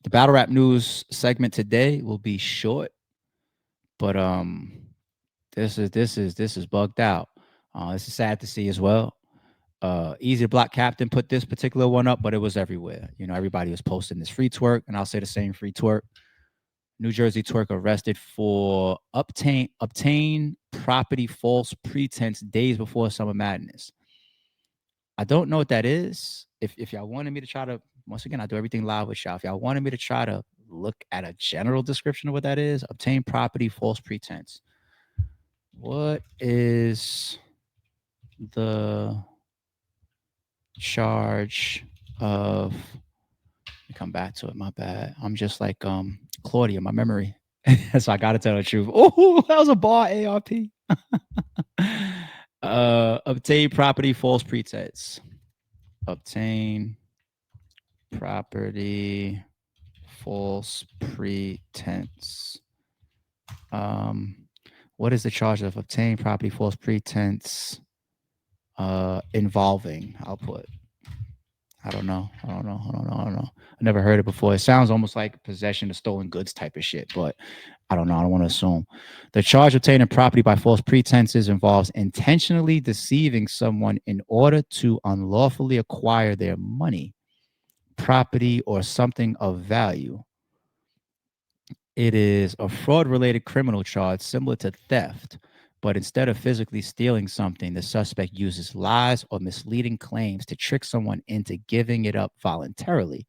The battle rap news segment today will be short, but this is bugged out. This is sad to see as well. Easy to Block Captain put this particular one up, but it was everywhere. You know, everybody was posting this free twerk, and I'll say the same free twerk. NuJersey Twork arrested for obtain property false pretense days before Summer Madness. I don't know what that is. If y'all wanted me to try to, once again, I do everything live with y'all. If y'all wanted me to try to look at a general description of what that is, obtain property false pretense. What is the charge of? Let me come back to it. My bad. I'm just like Claudia, my memory. So I gotta tell the truth. Oh, that was a bar ARP. Obtain property false pretense. Obtain property false pretense. What is the charge of obtain property false pretense involving? I'll put. I don't know. I never heard it before. It sounds almost like possession of stolen goods type of shit, but I don't know. I don't want to assume. The charge of obtaining property by false pretenses involves intentionally deceiving someone in order to unlawfully acquire their money, property, or something of value. It is a fraud-related criminal charge similar to theft, but instead of physically stealing something, the suspect uses lies or misleading claims to trick someone into giving it up voluntarily.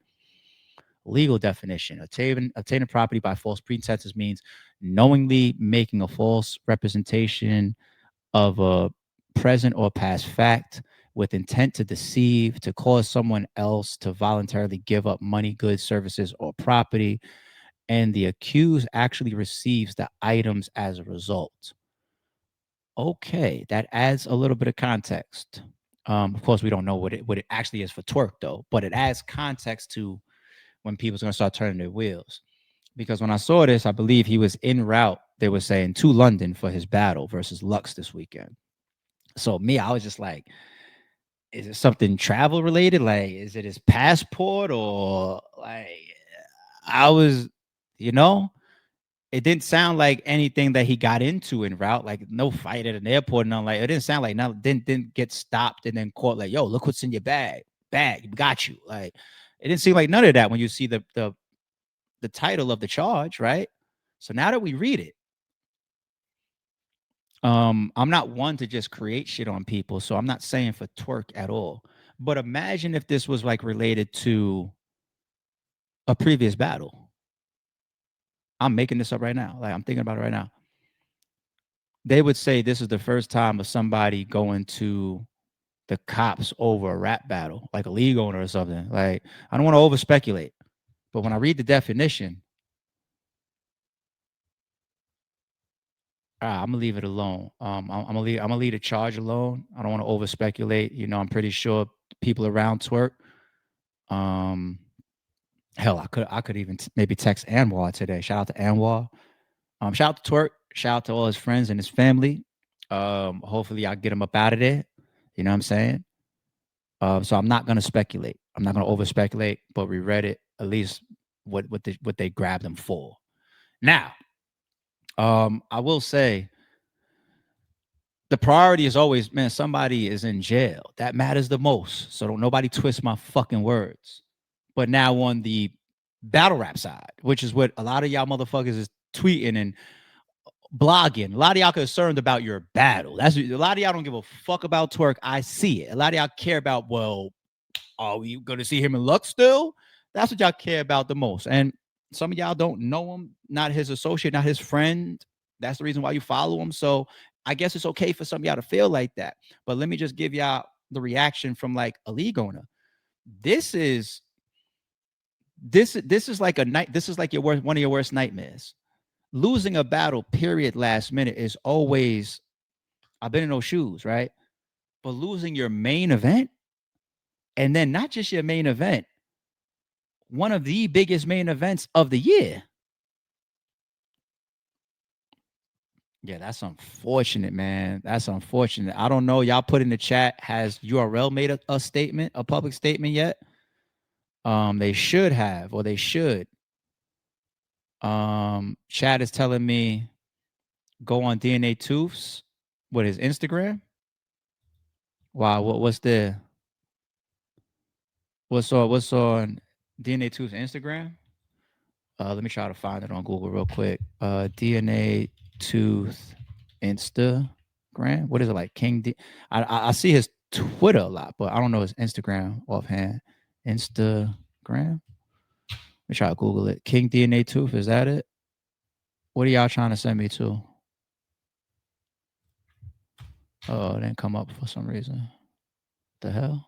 Legal definition: obtaining property by false pretenses means knowingly making a false representation of a present or past fact with intent to deceive, to cause someone else to voluntarily give up money, goods, services, or property, and the accused actually receives the items as a result. Okay, that adds a little bit of context. Of course, we don't know what it actually is for Twork though, but it adds context to when people's gonna start turning their wheels. Because when I saw this, I believe he was en route, they were saying, to London for his battle versus Lux this weekend. So me, I was just like, is it something travel related? Like, is it his passport or like I was, you know? It didn't sound like anything that he got into en route, like no fight at an airport and nothing like it. Didn't sound like no didn't get stopped and then caught like, yo, look what's in your bag. Got you. Like it didn't seem like none of that when you see the title of the charge, right? So now that we read it, I'm not one to just create shit on people, so I'm not saying for Twork at all. But imagine if this was like related to a previous battle. I'm making this up right now. Like I'm thinking about it right now. They would say this is the first time of somebody going to the cops over a rap battle, like a league owner or something. Like I don't want to over speculate, but when I read the definition, I'm gonna leave it alone. I'm gonna leave the charge alone. I don't want to over speculate. You know, I'm pretty sure people around Twork. Um, hell, I could even maybe text Anwar today. Shout out to Anwar. Shout out to Twork. Shout out to all his friends and his family. Hopefully I get him up out of there. You know what I'm saying? So I'm not gonna speculate. I'm not gonna over speculate, but we read it at least what they grabbed him for. Now, I will say the priority is always, man, somebody is in jail. That matters the most. So don't nobody twist my fucking words. But now on the battle rap side, which is what a lot of y'all motherfuckers is tweeting and blogging. A lot of y'all concerned about your battle. That's a lot of y'all don't give a fuck about Twork. I see it. A lot of y'all care about, well, are we gonna see him in Lux still? That's what y'all care about the most. And some of y'all don't know him, not his associate, not his friend. That's the reason why you follow him. So I guess it's okay for some of y'all to feel like that. But let me just give y'all the reaction from like a league owner. This is like a night. This is like one of your worst nightmares. Losing a battle, period, last minute is always, I've been in those shoes, right? But losing your main event, and then not just your main event, one of the biggest main events of the year. Yeah, that's unfortunate, man. That's unfortunate. I don't know. Y'all put in the chat, has URL made a statement, a public statement yet? They should have, or they should. Chad is telling me go on DNA Tooths with his Instagram. Wow, what's on DNA Tooth's Instagram? Let me try to find it on Google real quick. DNA Tooth Instagram. What is it like? King D. I see his Twitter a lot, but I don't know his Instagram offhand. Instagram. Let me try to Google it. King DNA Tooth. Is that it? What are y'all trying to send me to? Oh, it didn't come up for some reason. The hell?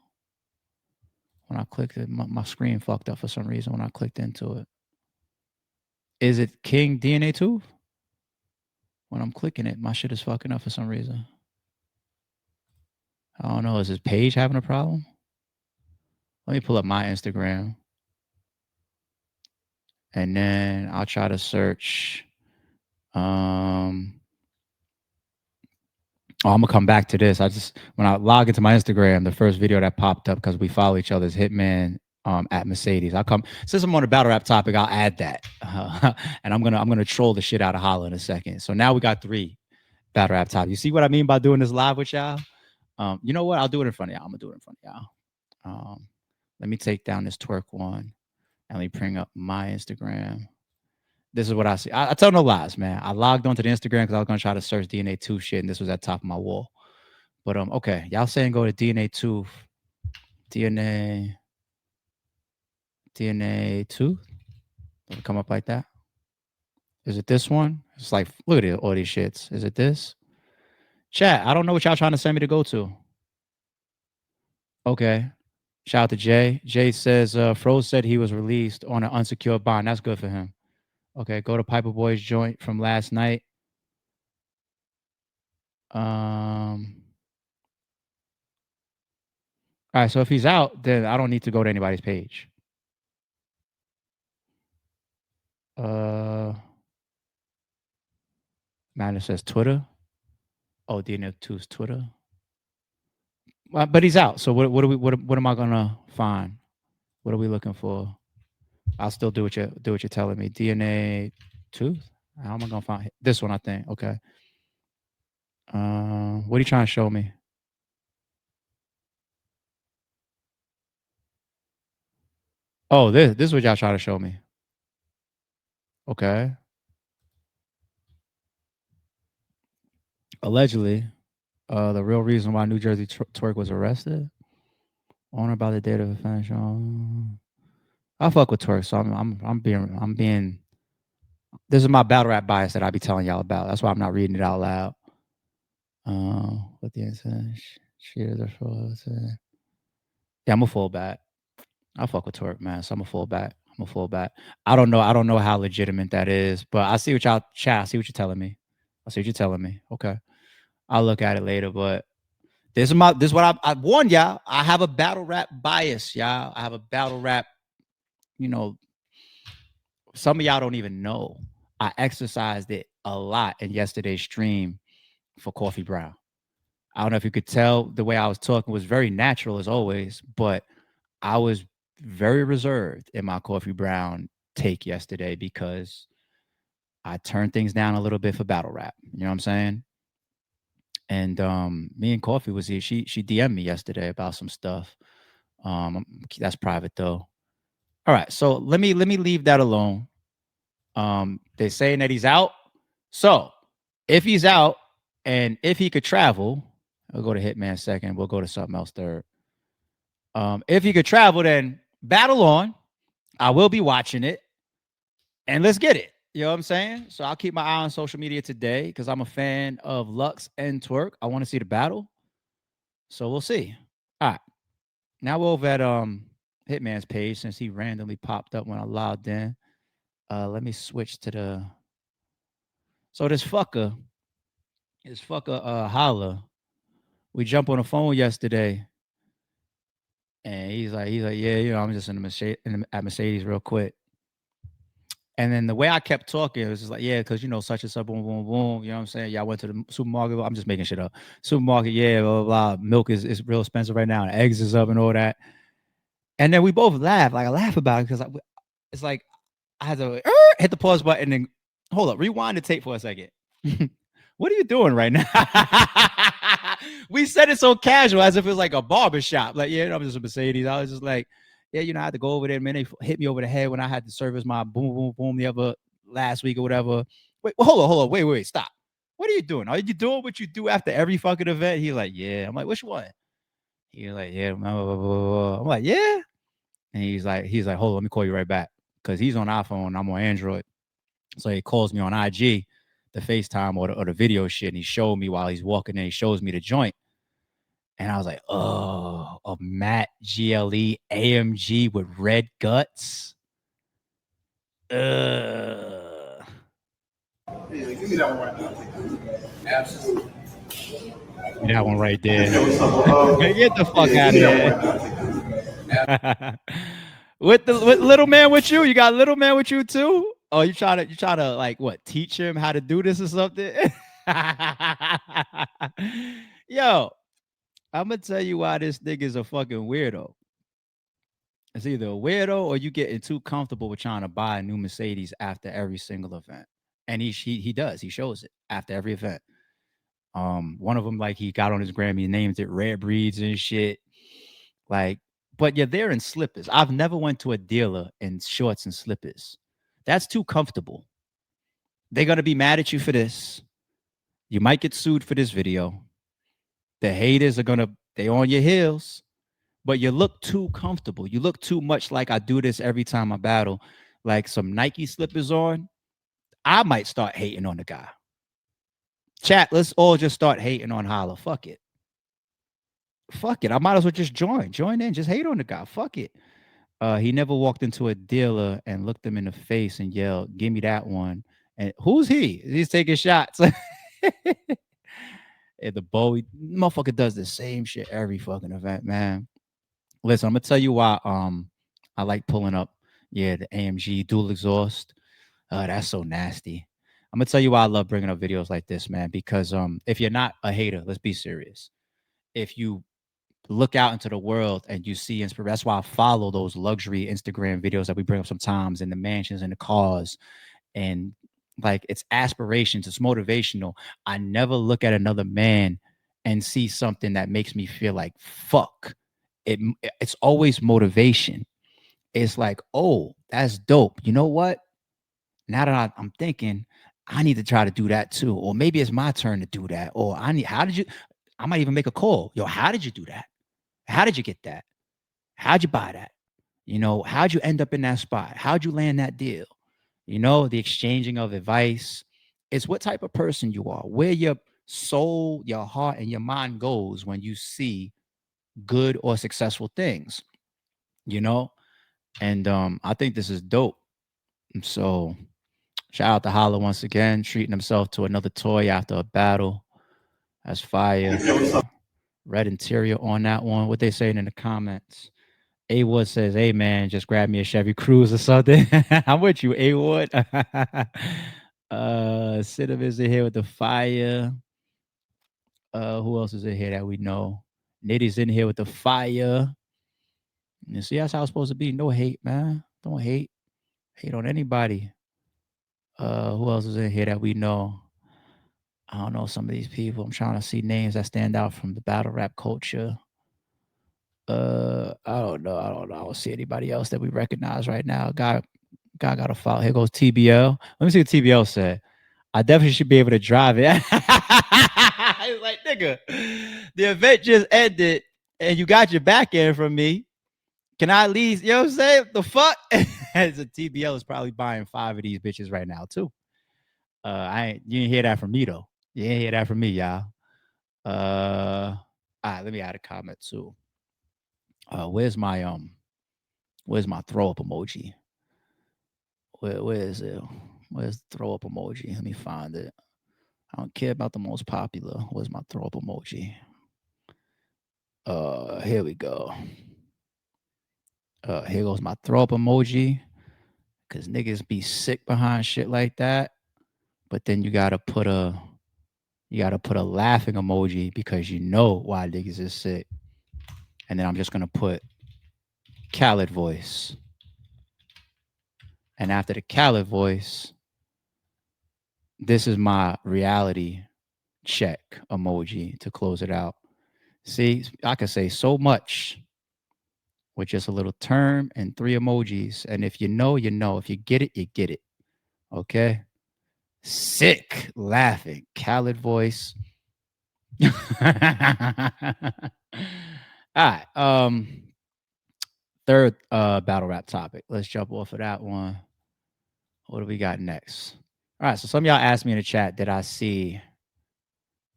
When I clicked it, my screen fucked up for some reason when I clicked into it. Is it King DNA Tooth? When I'm clicking it, my shit is fucking up for some reason. I don't know. Is his page having a problem? Let me pull up my Instagram. And then I'll try to search. I'm gonna come back to this. When I log into my Instagram, the first video that popped up, because we follow each other, is Hitman at Mercedes. Since I'm on the battle rap topic, I'll add that. And I'm gonna troll the shit out of Holla in a second. So now we got 3 battle rap topics. You see what I mean by doing this live with y'all? You know what? I'll do it in front of y'all. I'm gonna do it in front of y'all. Let me take down this twerk one and let me bring up my Instagram. This is what I see. I tell no lies, man. I logged onto the Instagram because I was gonna try to search DNA Tooth shit, and this was at the top of my wall. But okay, y'all saying go to DNA Tooth, DNA Tooth. Does it come up like that? Is it this one? It's like, look at all these shits. Is it this? Chat. I don't know what y'all trying to send me to go to. Okay. Shout out to Jay. Jay says Froze said he was released on an unsecured bond. That's good for him. Okay, go to Piper Boy's joint from last night. All right, so if he's out, then I don't need to go to anybody's page. Man, it says Twitter. Oh, DNA2's Twitter. But he's out. So what am I gonna find? What are we looking for? I'll still do what you're telling me. DNA Tooth. How am I gonna find this one? I think. Okay. What are you trying to show me? Oh, this is what y'all trying to show me. Okay. Allegedly, the real reason why NuJersey Twork was arrested. On or about the date of offense. I fuck with Twork, so I'm being. This is my battle rap bias that I be telling y'all about. That's why I'm not reading it out loud. What the answer? Cheers or falls. Yeah, I'm a fullback. I fuck with Twork, man. So I'm a fullback. I don't know how legitimate that is, but I see what y'all chat. I see what you're telling me. Okay. I'll look at it later, but this is what I warned y'all. I have a battle rap bias, y'all. I have a battle rap, some of y'all don't even know. I exercised it a lot in yesterday's stream for Coffee Brown. I don't know if you could tell the way I was talking was very natural as always, but I was very reserved in my Coffee Brown take yesterday because I turned things down a little bit for battle rap. You know what I'm saying? And me and Coffee was here. She DM'd me yesterday about some stuff. That's private though. All right, so let me leave that alone. They're saying that he's out. So if he's out and if he could travel, we'll go to Hitman second. We'll go to something else third. If he could travel, then battle on. I will be watching it. And let's get it. You know what I'm saying? So I'll keep my eye on social media today because I'm a fan of Lux and Twork. I want to see the battle. So we'll see. All right. Now we're over at Hitman's page since he randomly popped up when I logged in. Let me switch to the. So this fucker Holla. We jumped on the phone yesterday, and he's like, yeah, I'm just at Mercedes real quick. And then the way I kept talking, it was just like, yeah, because such and such, boom, boom, boom. You know what I'm saying? Yeah, I went to the supermarket. I'm just making shit up. Supermarket, yeah, blah, blah, blah. Milk is real expensive right now, and eggs is up and all that. And then we both laugh. Like I laugh about it because it's like I had to hit the pause button and hold up, rewind the tape for a second. What are you doing right now? We said it so casual as if it was like a barbershop. Like, yeah, I'm just a Mercedes. I was just like, yeah, I had to go over there, man. They hit me over the head when I had to service my boom, boom, boom the other last week or whatever. Wait, well, hold on. Wait, stop. What are you doing? Are you doing what you do after every fucking event? He's like, yeah. I'm like, which one? He's like, yeah. Blah, blah, blah, blah. I'm like, yeah. And he's like, hold on, let me call you right back. Because he's on iPhone, I'm on Android. So he calls me on IG, the FaceTime or the video shit, and he showed me while he's walking in, he shows me the joint. And I was like, oh, a matte GLE AMG with red guts. Yeah, give me that one right now. Absolutely. That one right there. Get the fuck out of here. With little man with you? You got little man with you too? Oh, you try to like what? Teach him how to do this or something? Yo, I'm gonna tell you why this nigga's a fucking weirdo. It's either a weirdo or you getting too comfortable with trying to buy a new Mercedes after every single event. And he does. He shows it after every event. One of them, like, he got on his Grammy, he named it Rare Breeds and shit. Like, but you're there in slippers. I've never went to a dealer in shorts and slippers. That's too comfortable. They're gonna be mad at you for this. You might get sued for this video. The haters are they on your heels, but you look too comfortable. You look too much like I do this every time I battle. Like some Nike slippers on, I might start hating on the guy. Chat, let's all just start hating on Holla. Fuck it. Fuck it. I might as well just join in, just hate on the guy. Fuck it. He never walked into a dealer and looked him in the face and yelled, "Give me that one." And who's he? He's taking shots. And the Bowie motherfucker does the same shit every fucking event, man. Listen, I'm gonna tell you why I like pulling up, the AMG dual exhaust. That's so nasty. I'm gonna tell you why I love bringing up videos like this, man, because if you're not a hater, let's be serious. If you look out into the world and you see inspiration, that's why I follow those luxury Instagram videos that we bring up sometimes, in the mansions and the cars, and like, it's aspirations, it's motivational. I never look at another man and see something that makes me feel like fuck. It's always motivation. It's like, oh, that's dope. You know what? Now that I'm thinking, I need to try to do that too. Or maybe it's my turn to do that. Or I might even make a call. Yo, how did you do that? How did you get that? How'd you buy that? How'd you end up in that spot? How'd you land that deal? The exchanging of advice. It's what type of person you are, where your soul, your heart, and your mind goes when you see good or successful things, And I think this is dope. So shout out to Holla once again, treating himself to another toy after a battle. That's fire. Red interior on that one. What they saying in the comments? A Wood says, "Hey man, just grab me a Chevy Cruze or something." I'm with you, A Wood. Cinnamon is in here with the fire. Who else is in here that we know? Nitty's in here with the fire. You see, that's how it's supposed to be. No hate, man. Don't hate. Hate on anybody. Who else is in here that we know? I don't know some of these people. I'm trying to see names that stand out from the battle rap culture. I don't know. I don't see anybody else that we recognize right now. Guy got a foul. Here goes TBL. Let me see what TBL said. I definitely should be able to drive it. He's like, nigga, the event just ended and you got your back end from me. Can I at least, you know what I'm saying? The fuck? As a TBL is probably buying 5 of these bitches right now, too. You didn't hear that from me, though. You didn't hear that from me, y'all. All right, let me add a comment, too. Where's my throw up emoji? Where is it? Where's the throw up emoji? Let me find it. I don't care about the most popular. Where's my throw up emoji? Here we go. Here goes my throw up emoji. Cause niggas be sick behind shit like that. But then you gotta put a laughing emoji because you know why niggas is sick. And then I'm just gonna put Khaled voice. And after the Khaled voice, this is my reality check emoji to close it out. See, I can say so much with just a little term and 3 emojis. And if you know, you know. If you get it, you get it. Okay. Sick laughing. Khaled voice. All right. Third battle rap topic. Let's jump off of that one. What do we got next? All right. So some of y'all asked me in the chat, did I see?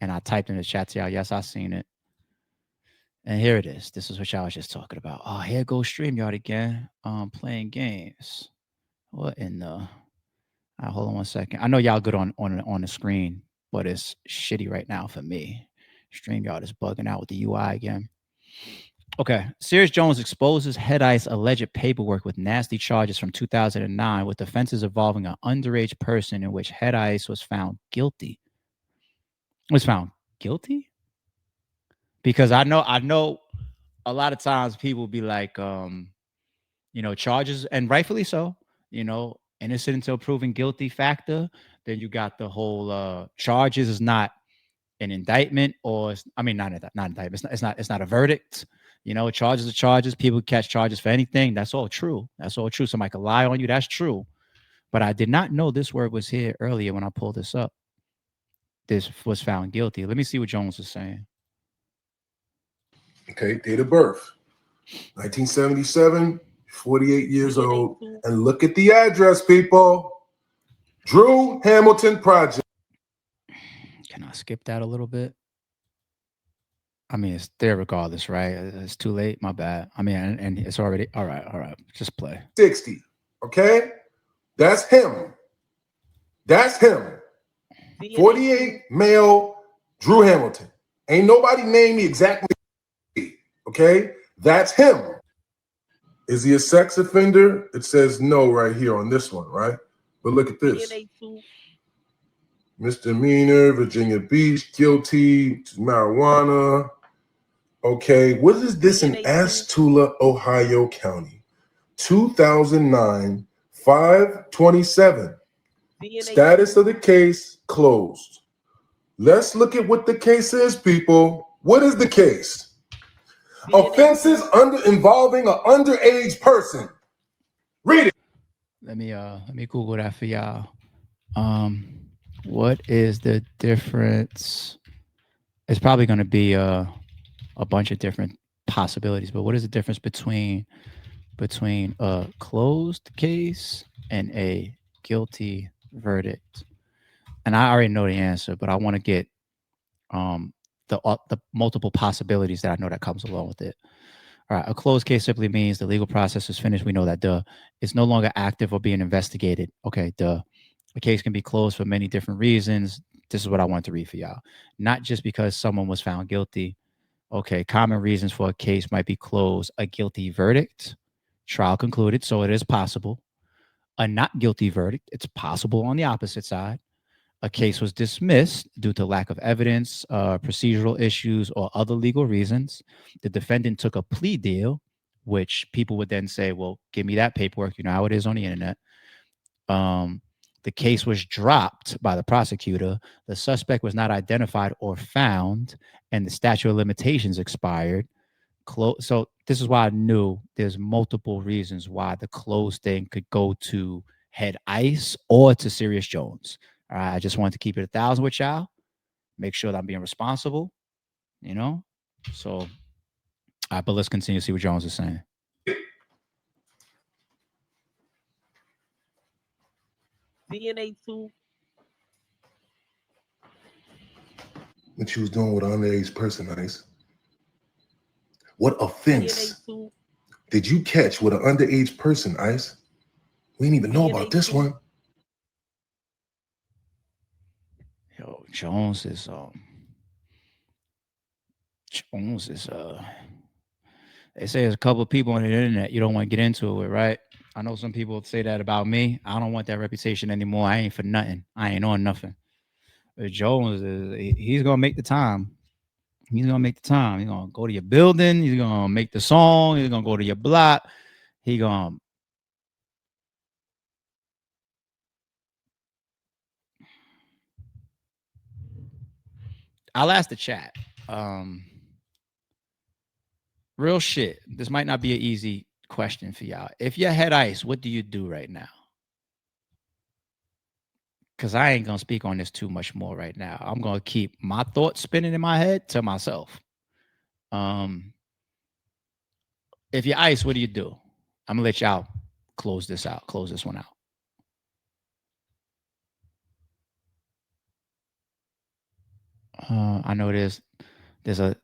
And I typed in the chat to y'all, yes, I seen it. And here it is. This is what y'all was just talking about. Oh, here goes StreamYard again. Playing games. What in the hold on one second. I know y'all good on the screen, but it's shitty right now for me. StreamYard is bugging out with the UI again. Okay. Serious Jones exposes Head Ice alleged paperwork with nasty charges from 2009 with offenses involving an underage person in which Head Ice was found guilty. Was found guilty? Because I know a lot of times people be like, charges, and rightfully so, innocent until proven guilty factor. Then you got the whole charges is not an indictment, or not indictment. It's not a verdict. Charges are charges. People catch charges for anything. That's all true. That's all true. Somebody could lie on you. That's true. But I did not know this word was here earlier when I pulled this up. This was found guilty. Let me see what Jones is saying. Okay, date of birth, 1977, 48 years old. And look at the address, people. Drew Hamilton Project. Can I skip that a little bit? It's there regardless, right? It's too late. My bad. And it's already all right. Just play. 60. Okay, that's him. 48 male Drew Hamilton. Ain't nobody named me exactly. Okay, that's him. Is he a sex offender? It says no right here on this one, right? But look at this. Misdemeanor, Virginia Beach, guilty to marijuana. Okay, what is this in Astula, Ohio County? 2009, 5/27. Status of the case closed. Let's look at what the case is, people. What is the case? Offenses involving an underage person. Read it. Let me Google that for y'all. What is the difference? It's probably going to be a bunch of different possibilities, but what is the difference between a closed case and a guilty verdict? And I already know the answer, but I want to get the multiple possibilities that I know that comes along with it. All right, a closed case simply means the legal process is finished. We know that. It's no longer active or being investigated. Okay, the case can be closed for many different reasons. This is what I want to read for y'all. Not just because someone was found guilty. Okay, common reasons for a case might be closed: a guilty verdict, trial concluded, so it is possible. A not guilty verdict, it's possible on the opposite side. A case was dismissed due to lack of evidence, procedural issues, or other legal reasons. The defendant took a plea deal, which people would then say, well, give me that paperwork. You know how it is on the internet. The case was dropped by the prosecutor. The suspect was not identified or found, and the statute of limitations expired. So this is why I knew there's multiple reasons why the closed thing could go to Head Ice or to Serious Jones. All right, I just wanted to keep it 1,000 with y'all. Make sure that I'm being responsible, So, all right, but let's continue to see what Jones is saying. DNA 2. What you was doing with an underage person, Ice? What offense did you catch with an underage person, Ice? We didn't even know about this one. Yo, Jones is they say there's a couple of people on the internet you don't want to get into it with, right? I know some people say that about me. I don't want that reputation anymore. I ain't for nothing. I ain't on nothing. But Jones he's gonna make the time. He's gonna make the time. He's gonna go to your building. He's gonna make the song. He's gonna go to your block. He gonna I'll ask the chat. Real shit. This might not be an easy question for y'all. If your head ice, what do you do right now? Because I ain't going to speak on this too much more right now. I'm going to keep my thoughts spinning in my head to myself. If you're ice, what do you do? I'm going to let y'all close this one out. I know there's a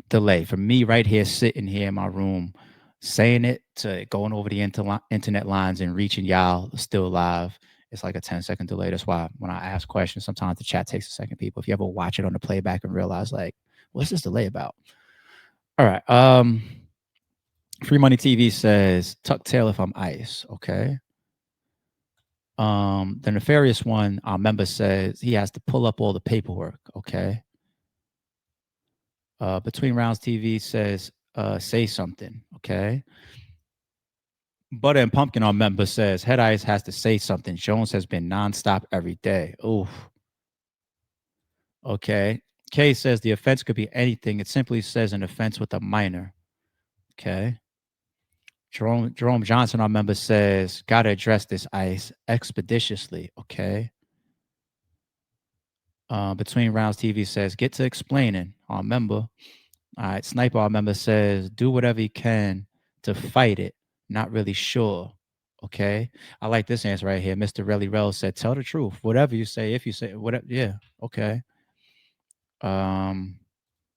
delay for me right here, sitting here in my room, saying it to going over the internet lines and reaching y'all still live. It's like a 10-second delay. That's why when I ask questions, sometimes the chat takes a second, people. If you ever watch it on the playback and realize, like, what's this delay about? All right. Free Money TV says, tuck tail if I'm ice. Okay. The nefarious one, our member says he has to pull up all the paperwork. Okay. Between Rounds TV says, say something. Okay. Butter and Pumpkin, our member, says head ice has to say something. Jones has been nonstop every day. Oof. Okay. Kay says the offense could be anything. It simply says an offense with a minor. Okay. Jerome Johnson, our member, says gotta address this ice expeditiously. Okay. Between Rounds TV says get to explaining. Our member. All right. Sniper, our member, says do whatever you can to fight it. Not really sure. Okay. I like this answer right here. Mr. Relly Rel said, tell the truth. Whatever you say, if you say whatever. Yeah. Okay.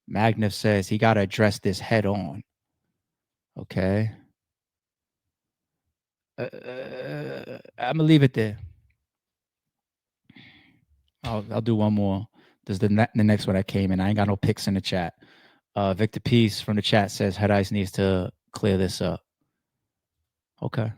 Magnus says he got to address this head on. Okay. I'm going to leave it there. I'll do one more. There's the next one that came in. I ain't got no pics in the chat. Victor Peace from the chat says head ice needs to clear this up. Okay.